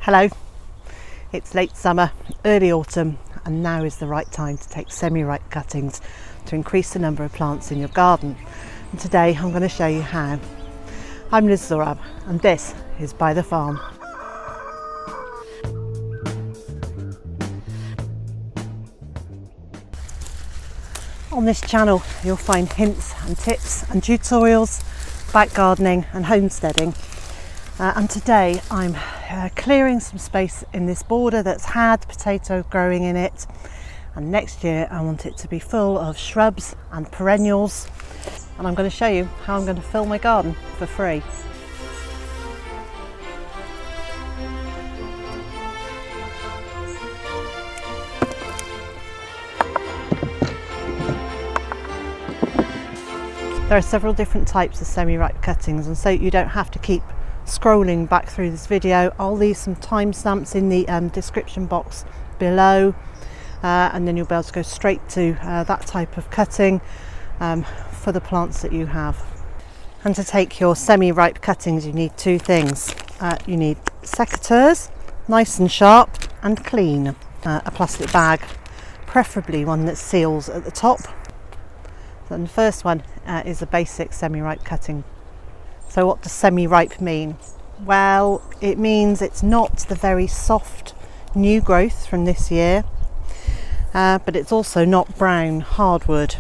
Hello, it's late summer, early autumn, and now is the right time to take semi-ripe cuttings to increase the number of plants in your garden. And today I'm going to show you how. I'm Zorab and this is Byther Farm. On this channel you'll find hints and tips and tutorials about gardening and homesteading. And today I'm clearing some space in this border that's had potato growing in it, and next year I want it to be full of shrubs and perennials, and I'm going to show you how I'm going to fill my garden for free. There are several different types of semi-ripe cuttings, and so you don't have to keep scrolling back through this video. I'll leave some timestamps in the description box below, and then you'll be able to go straight to that type of cutting for the plants that you have. And to take your semi-ripe cuttings you need two things. You need secateurs, nice and sharp and clean, a plastic bag, preferably one that seals at the top. And the first one is a basic semi-ripe cutting. So what does semi-ripe mean? Well, it means it's not the very soft new growth from this year, but it's also not brown hardwood.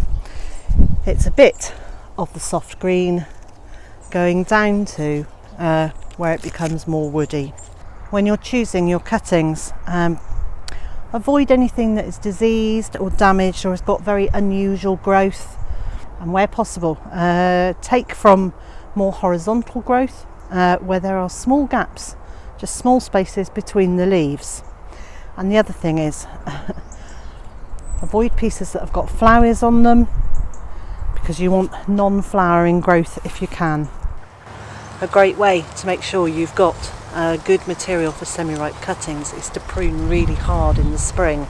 It's a bit of the soft green going down to where it becomes more woody. When you're choosing your cuttings, avoid anything that is diseased or damaged or has got very unusual growth, and where possible take from more horizontal growth where there are small gaps, just small spaces between the leaves. And the other thing is avoid pieces that have got flowers on them, because you want non-flowering growth if you can. A great way to make sure you've got good material for semi-ripe cuttings is to prune really hard in the spring.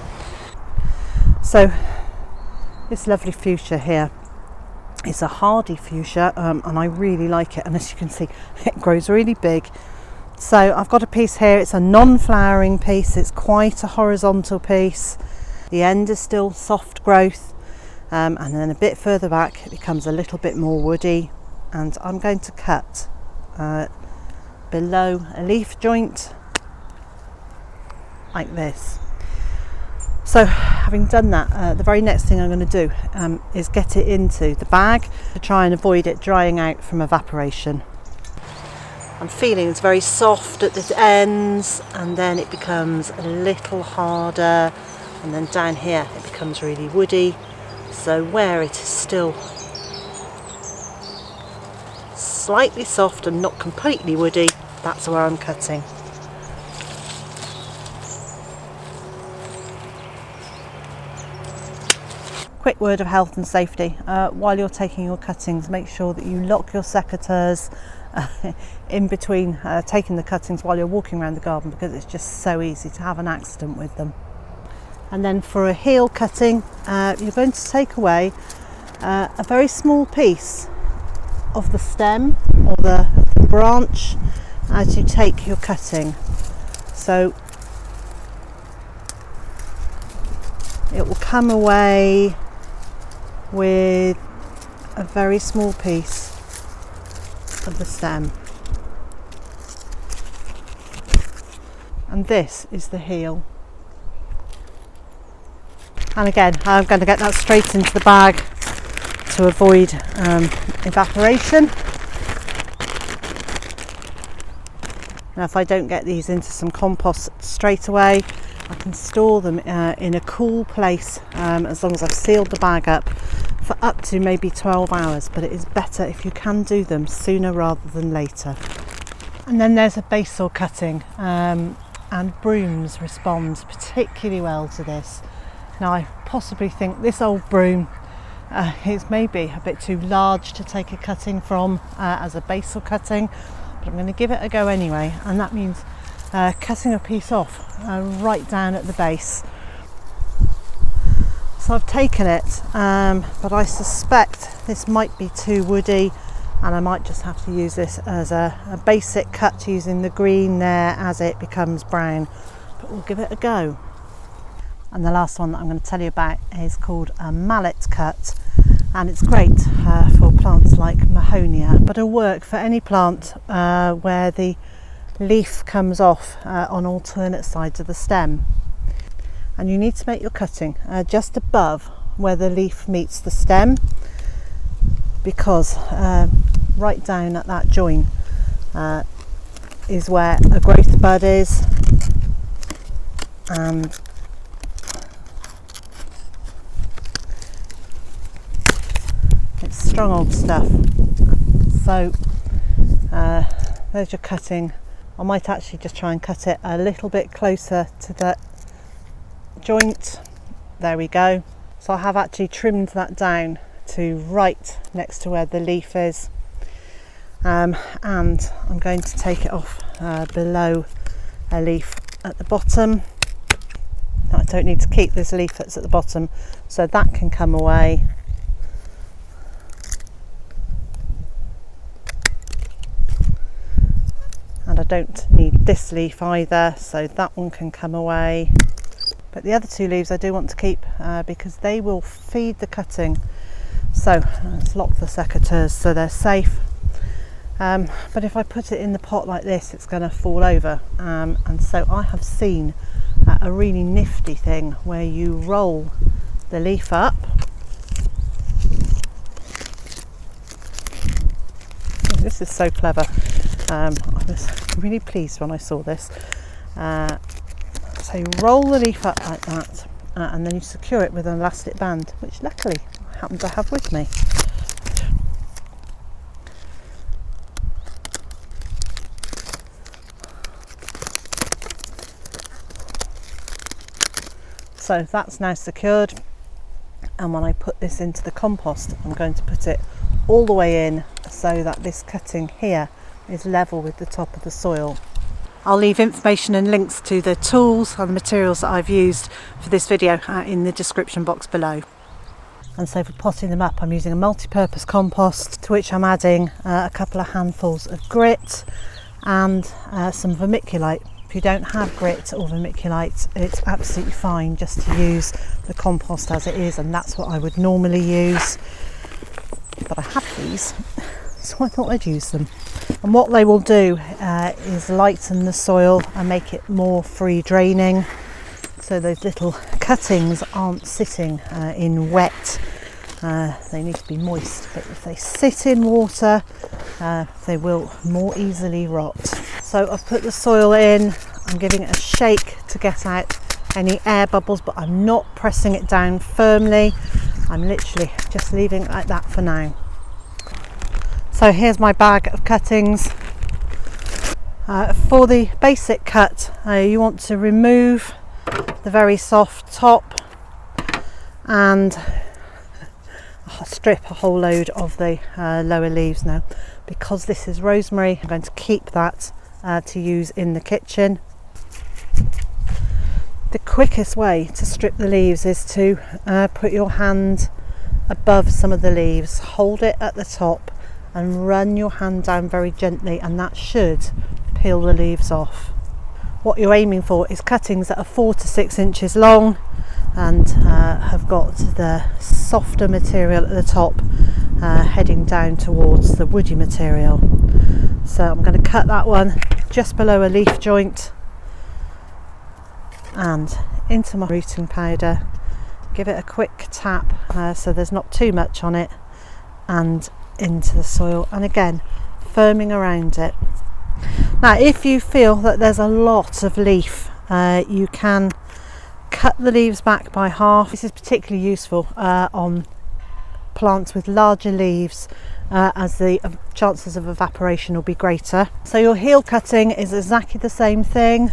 So this lovely fuchsia here, it's a hardy fuchsia, and I really like it, and as you can see it grows really big. So I've got a piece here, it's a non-flowering piece, it's quite a horizontal piece. The end is still soft growth, and then a bit further back it becomes a little bit more woody, and I'm going to cut below a leaf joint like this. So having done that, the very next thing I'm going to do is get it into the bag to try and avoid it drying out from evaporation. I'm feeling it's very soft at the ends, and then it becomes a little harder, and then down here it becomes really woody. So where it is still slightly soft and not completely woody, that's where I'm cutting. Quick word of health and safety. While you're taking your cuttings, make sure that you lock your secateurs in between taking the cuttings while you're walking around the garden, because it's just so easy to have an accident with them. And then for a heel cutting, you're going to take away a very small piece of the stem or the branch as you take your cutting. So it will come away with a very small piece of the stem. And this is the heel. And again, I'm going to get that straight into the bag to avoid evaporation. Now if I don't get these into some compost straight away, I can store them in a cool place, as long as I've sealed the bag up, for up to maybe 12 hours, but it is better if you can do them sooner rather than later. And then there's a basal cutting, and brooms respond particularly well to this. Now I possibly think this old broom is maybe a bit too large to take a cutting from as a basal cutting, but I'm going to give it a go anyway, and that means cutting a piece off right down at the base. So I've taken it, but I suspect this might be too woody, and I might just have to use this as a basic cut using the green there as it becomes brown, but we'll give it a go. And the last one that I'm going to tell you about is called a mallet cut, and it's great for plants like Mahonia, but it'll work for any plant where the leaf comes off on alternate sides of the stem. And you need to make your cutting just above where the leaf meets the stem, because right down at that joint is where a growth bud is, and it's strong old stuff. So there's your cutting. I might actually just try and cut it a little bit closer to the joint. There we go. So I have actually trimmed that down to right next to where the leaf is, and I'm going to take it off below a leaf at the bottom. I don't need to keep this leaf that's at the bottom, so that can come away. And I don't need this leaf either, so that one can come away. But the other two leaves I do want to keep because they will feed the cutting. So let's lock the secateurs so they're safe. But if I put it in the pot like this, it's going to fall over. And so I have seen a really nifty thing where you roll the leaf up. This is so clever. I was really pleased when I saw this. So you roll the leaf up like that, and then you secure it with an elastic band, which luckily I happen to have with me. So that's now secured, and when I put this into the compost, I'm going to put it all the way in so that this cutting here is level with the top of the soil. I'll leave information and links to the tools and the materials that I've used for this video in the description box below. And so for potting them up, I'm using a multi-purpose compost, to which I'm adding a couple of handfuls of grit and some vermiculite. If you don't have grit or vermiculite, it's absolutely fine just to use the compost as it is, and that's what I would normally use. But I have these, so I thought I'd use them. And what they will do is lighten the soil and make it more free draining, so those little cuttings aren't sitting in wet. They need to be moist, but if they sit in water, they will more easily rot. So I've put the soil in, I'm giving it a shake to get out any air bubbles, but I'm not pressing it down firmly. I'm literally just leaving it like that for now. So here's my bag of cuttings. For the basic cut, you want to remove the very soft top and strip a whole load of the lower leaves. Now, because this is rosemary, I'm going to keep that to use in the kitchen. The quickest way to strip the leaves is to put your hand above some of the leaves, hold it at the top and run your hand down very gently, and that should peel the leaves off. What you're aiming for is cuttings that are 4 to 6 inches long and have got the softer material at the top heading down towards the woody material. So I'm going to cut that one just below a leaf joint and into my rooting powder, give it a quick tap so there's not too much on it, and into the soil, and again firming around it. Now if you feel that there's a lot of leaf, you can cut the leaves back by half. This is particularly useful on plants with larger leaves, as the chances of evaporation will be greater. So your heel cutting is exactly the same thing.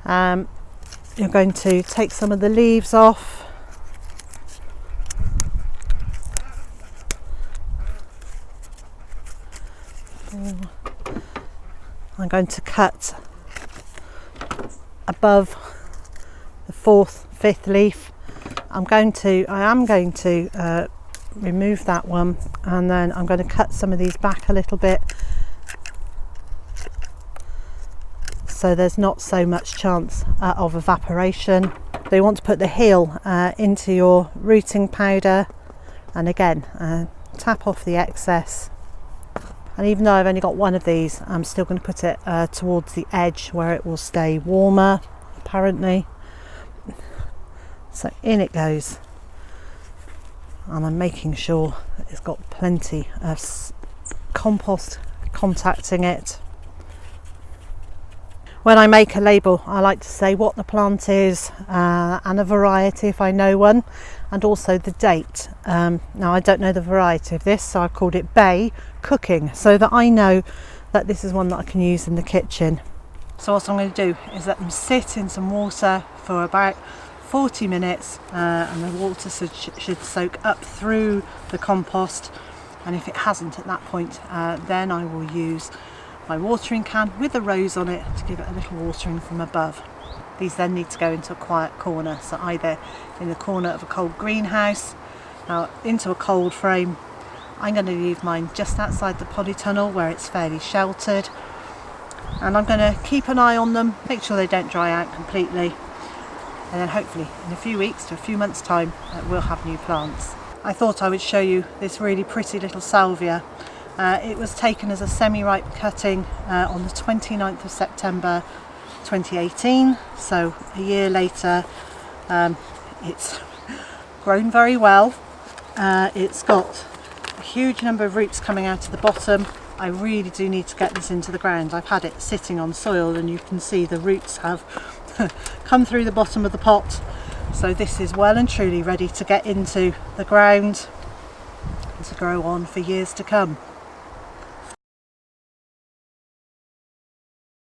You're going to take some of the leaves off, I'm going to cut above the 4th, 5th leaf. I am going to remove that one, and then I'm going to cut some of these back a little bit so there's not so much chance of evaporation. So you want to put the heel into your rooting powder, and again tap off the excess. And even though I've only got one of these, I'm still going to put it towards the edge where it will stay warmer, apparently. So in it goes, and I'm making sure that it's got plenty of compost contacting it. When I make a label, I like to say what the plant is and a variety if I know one, and also the date. Now I don't know the variety of this, so I've called it Bay Cooking, so that I know that this is one that I can use in the kitchen. So what I'm going to do is let them sit in some water for about 40 minutes and the water should soak up through the compost, and if it hasn't at that point, then I will use my watering can with a rose on it to give it a little watering from above. These then need to go into a quiet corner, so either in the corner of a cold greenhouse, into a cold frame. I'm going to leave mine just outside the polytunnel where it's fairly sheltered, and I'm going to keep an eye on them, make sure they don't dry out completely, and then hopefully in a few weeks to a few months time we'll have new plants. I thought I would show you this really pretty little salvia. It was taken as a semi-ripe cutting on the 29th of September 2018, so a year later. It's grown very well. It's got a huge number of roots coming out of the bottom. I really do need to get this into the ground. I've had it sitting on soil and you can see the roots have come through the bottom of the pot, so this is well and truly ready to get into the ground and to grow on for years to come.